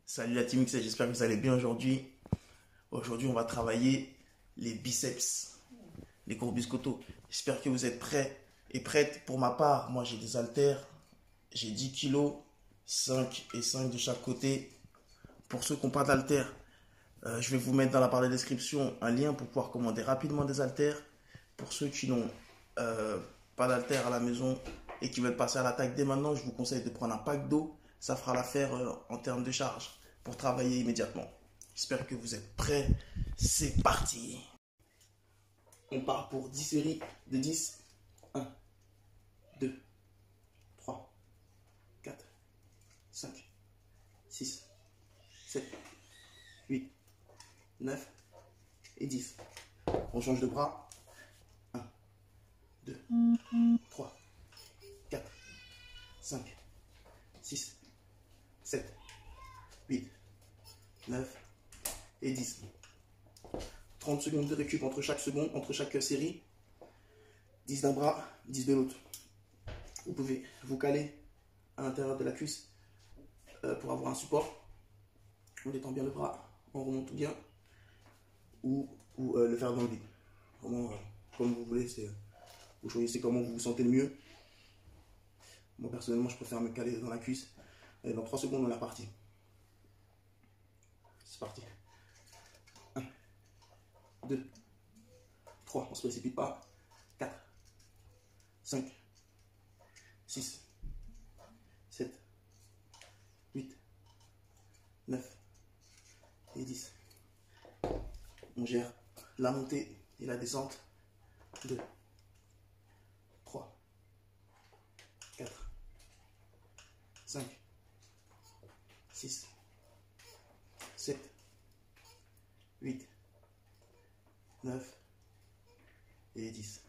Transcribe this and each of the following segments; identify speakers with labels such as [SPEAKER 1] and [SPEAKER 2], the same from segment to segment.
[SPEAKER 1] Salut la team X, j'espère que vous allez bien aujourd'hui. Aujourd'hui, on va travailler les biceps, les gros biscottos. J'espère que vous êtes prêts et prêtes. Pour ma part, moi j'ai des haltères, j'ai 10 kilos, 5 et 5 de chaque côté. Pour ceux qui n'ont pas d'haltères, je vais vous mettre dans la barre de description un lien pour pouvoir commander rapidement des haltères. Pour ceux qui n'ont pas d'haltères à la maison et qui veulent passer à l'attaque dès maintenant, je vous conseille de prendre un pack d'eau. Ça fera l'affaire en termes de charge pour travailler immédiatement. J'espère que vous êtes prêts. C'est parti. On part pour 10 séries de 10. 1, 2, 3, 4, 5, 6, 7, 8, 9 et 10. On change de bras. 1, 2, 3, 4, 5, 6, 7, 8, 9 et 10. 30 secondes de récup entre chaque seconde, entre chaque série. 10 d'un bras, 10 de l'autre. Vous pouvez vous caler à l'intérieur de la cuisse pour avoir un support. On détend bien le bras, on remonte tout bien. Ou le faire dans le vide. Vraiment, comme vous voulez, vous choisissez comment vous vous sentez le mieux. Moi personnellement, je préfère me caler dans la cuisse. Et dans 3 secondes, on est parti. C'est parti. 1, 2, 3, on ne se précipite pas. 4, 5, 6, 7, 8, 9 et 10. On gère la montée et la descente. 2, 3, 4, 5, 6, 7, 8, 9 et 10.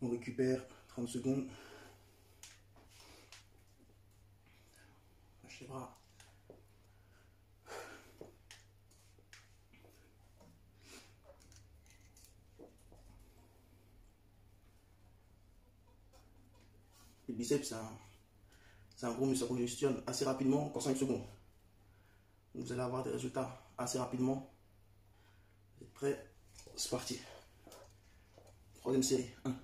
[SPEAKER 1] On récupère 30 secondes. Lâche les bras. Les biceps, c'est un gros muscle, ça congestionne assez rapidement en 5 secondes. Donc vous allez avoir des résultats assez rapidement. Vous êtes prêts? C'est parti. Troisième série. 1,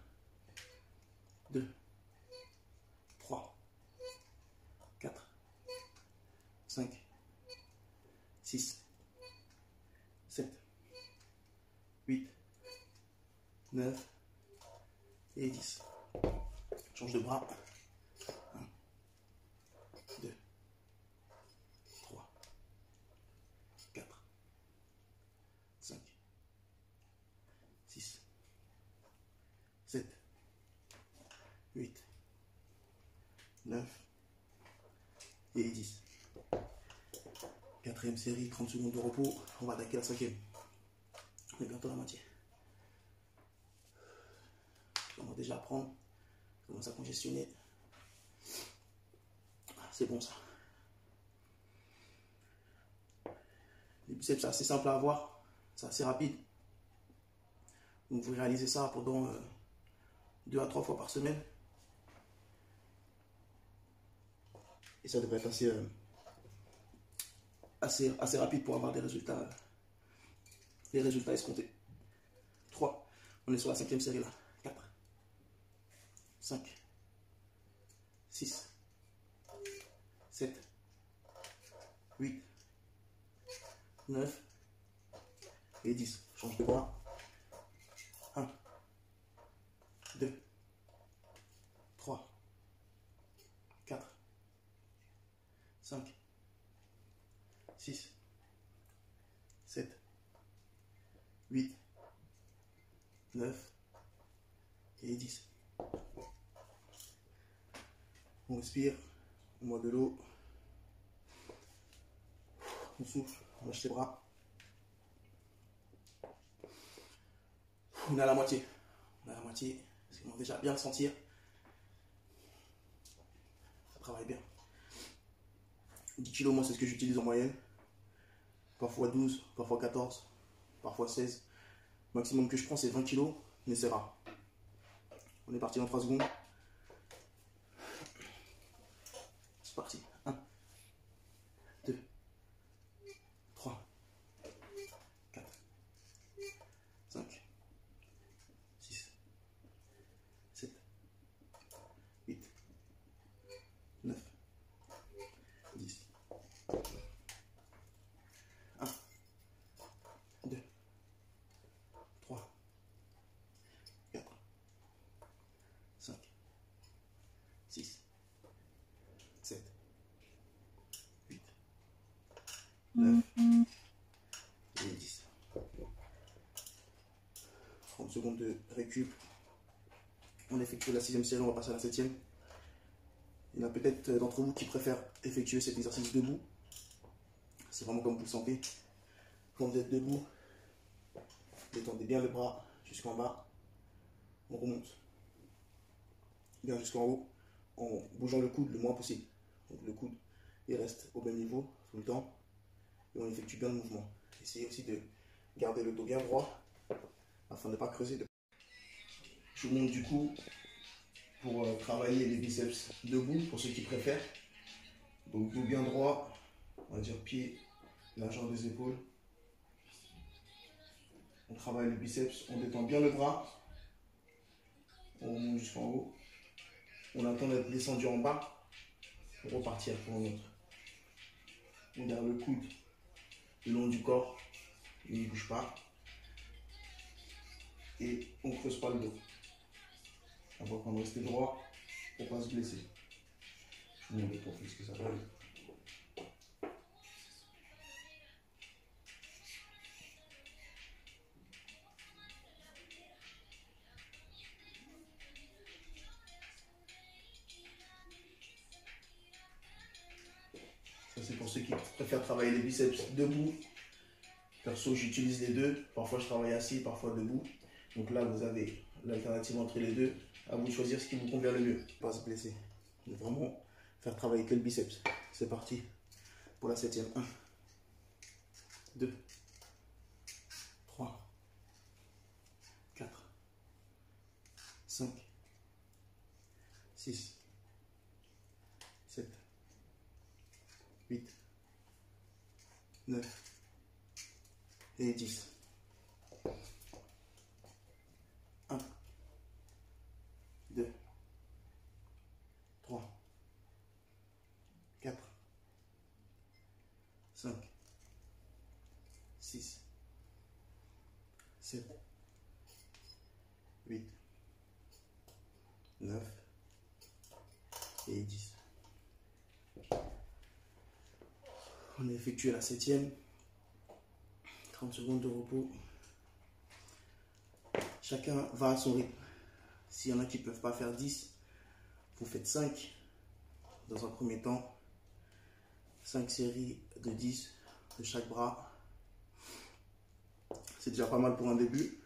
[SPEAKER 1] 2, 3, 4, 5, 6, 7, 8, 9 et 10. Change de bras. 1, 2, 3, 4, 5, 6, 7, 8, 9 et 10. Quatrième série, 30 secondes de repos. On va attaquer la cinquième. On est bientôt à la moitié. On va déjà apprendre. Commence à congestionner. C'est bon ça. Les biceps, c'est assez simple à avoir. C'est assez rapide. Donc vous réalisez ça pendant 2 à 3 fois par semaine. Et ça devrait être assez rapide pour avoir des résultats. Les résultats escomptés. 3. On est sur la cinquième série là. 4. 5, 6, 7, 8, 9 et 10. Change de bras. 1, 2, 3, 4, 5, 6, 7, 8, 9 et 10. On respire, on boit de l'eau, on souffle, on lâche les bras. On est à la moitié. On est à la moitié, parce qu'on va déjà bien le sentir. Ça travaille bien. 10 kg, moi, c'est ce que j'utilise en moyenne. Parfois 12, parfois 14, parfois 16. Le maximum que je prends, c'est 20 kg, mais c'est rare. On est parti dans 3 secondes. C'est parti. 1, 9 et 10. 30 secondes de récup. On effectue la 6e série, on va passer à la 7e. Il y en a peut-être d'entre vous qui préfèrent effectuer cet exercice debout. C'est vraiment comme vous le sentez. Quand vous êtes debout, détendez bien le bras jusqu'en bas. On remonte bien jusqu'en haut en bougeant le coude le moins possible. Donc le coude il reste au même niveau tout le temps et on effectue bien le mouvement. Essayez aussi de garder le dos bien droit afin de ne pas creuser. Je vous montre du coup pour travailler les biceps debout pour ceux qui préfèrent. Donc dos bien droit, on va dire pied, largeur des épaules. On travaille le biceps, on détend bien le bras. On remonte jusqu'en haut. On attend d'être descendu en bas pour repartir pour un autre. On garde le coude le long du corps, il ne bouge pas. Et on ne creuse pas le dos. On va prendre rester droit pour ne pas se blesser. Je vous montre le profil, ce que ça donne. Ça c'est pour ceux qui préfèrent travailler les biceps debout. Perso, j'utilise les deux. Parfois je travaille assis, parfois debout. Donc là, vous avez l'alternative entre les deux. À vous de choisir ce qui vous convient le mieux. Pas se blesser. Mais vraiment faire travailler que le biceps. C'est parti pour la 7e. 1, 2, 3, 4, 5, 6, 7, 8, 9 et 10. 1, 2, 3, 4, 5, 6, 7, 8, 9 et 10. On a effectué la 7e. 30 secondes de repos. Chacun va à son rythme. S'il y en a qui ne peuvent pas faire 10, vous faites 5 dans un premier temps. 5 séries de 10 de chaque bras. C'est déjà pas mal pour un début.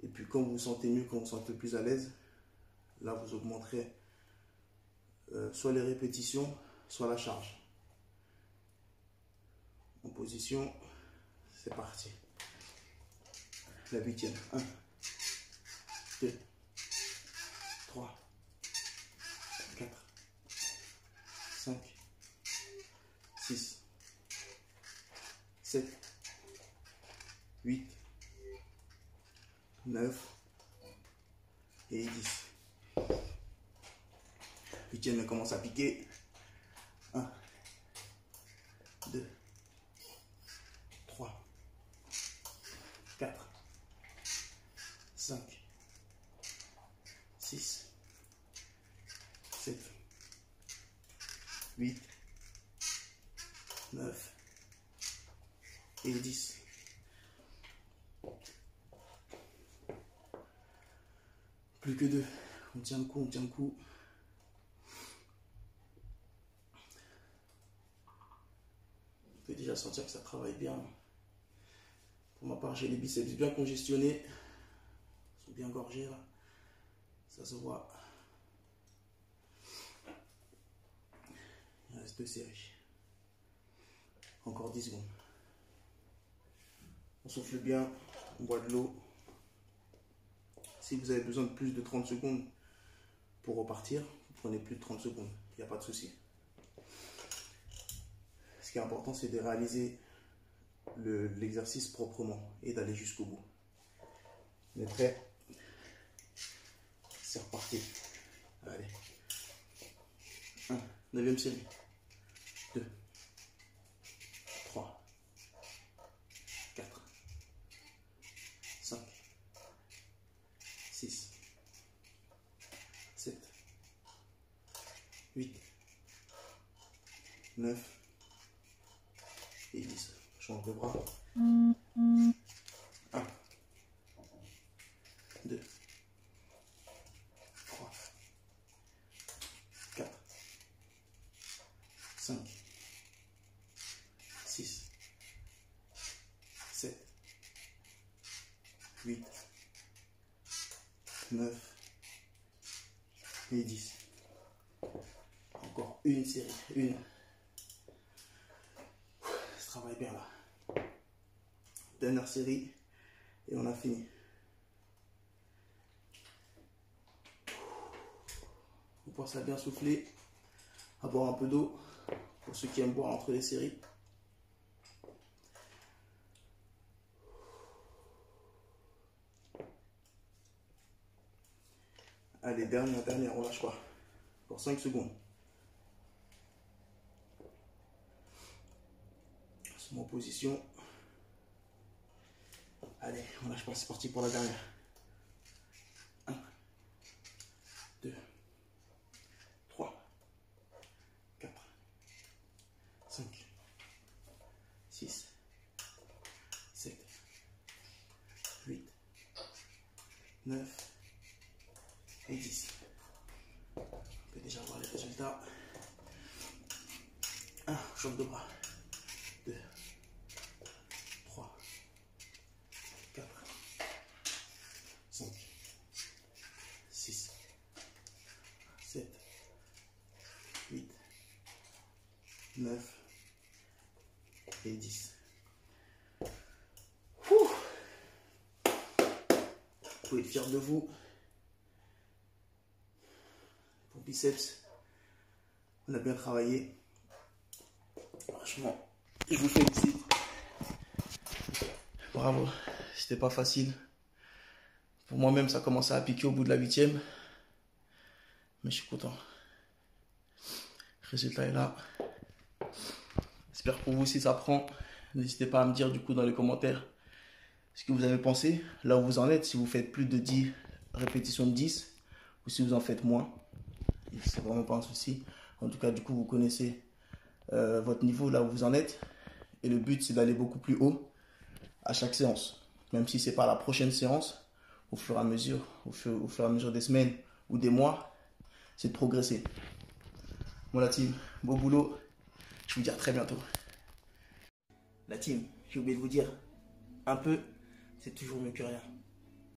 [SPEAKER 1] Et puis quand vous vous sentez mieux, quand vous vous sentez plus à l'aise, là vous augmenterez soit les répétitions, soit la charge. En position, c'est parti. La 8e. 1, 2, 3, 4, 5, 6, 7, 8, 9 et 10. 8e, elle commence à piquer. 1, 2, 3, 4, 5, 6, 7, 8, 9 et 10. Plus que 2. On tient le coup, on tient le coup. On peut déjà sentir que ça travaille bien. Pour ma part, j'ai les biceps bien congestionnés. Ils sont bien gorgés là. Ça se voit. Il reste 2 séries. Encore 10 secondes. On souffle bien, on boit de l'eau. Si vous avez besoin de plus de 30 secondes pour repartir, vous prenez plus de 30 secondes. Il n'y a pas de souci. Ce qui est important, c'est de réaliser l'exercice proprement et d'aller jusqu'au bout. On est prêt? C'est reparti. Allez. 1, 9e série. 2, 3, 4, 5, 6, 7, 8, 9 et 10. Je change de bras. 1, 2, 3, 4, 5, 6, 7, 8, 9 et 10. Encore une série, une. Ça travaille bien là. Dernière série et on a fini. On pense à bien souffler, à boire un peu d'eau pour ceux qui aiment boire entre les séries. Allez, dernière, on lâche pas. Pour 5 secondes. C'est mon position. Allez, on lâche pas, c'est parti pour la dernière. 1, 2, 3, 4, 5, 6, 7, 8, 9 et 10. On peut déjà voir les résultats. 1, jambe de bras. 2, 3, 4, 5, 6, 7, 8, 9 et 10. Vous pouvez être fier de vous. Pour biceps, on a bien travaillé. Franchement, je vous félicite. Bravo, c'était pas facile. Pour moi-même, ça commençait à piquer au bout de la 8e. Mais je suis content. Le résultat est là. J'espère pour vous si ça prend. N'hésitez pas à me dire du coup dans les commentaires ce que vous avez pensé. Là où vous en êtes, si vous faites plus de 10 répétitions de 10 ou si vous en faites moins. C'est vraiment pas un souci. En tout cas, du coup, vous connaissez votre niveau là où vous en êtes. Et le but, c'est d'aller beaucoup plus haut à chaque séance. Même si c'est pas la prochaine séance, au fur et à mesure, au fur et à mesure des semaines ou des mois, c'est de progresser. Bon, la team, beau boulot. Je vous dis à très bientôt. La team, j'ai oublié de vous dire, un peu, c'est toujours mieux que rien.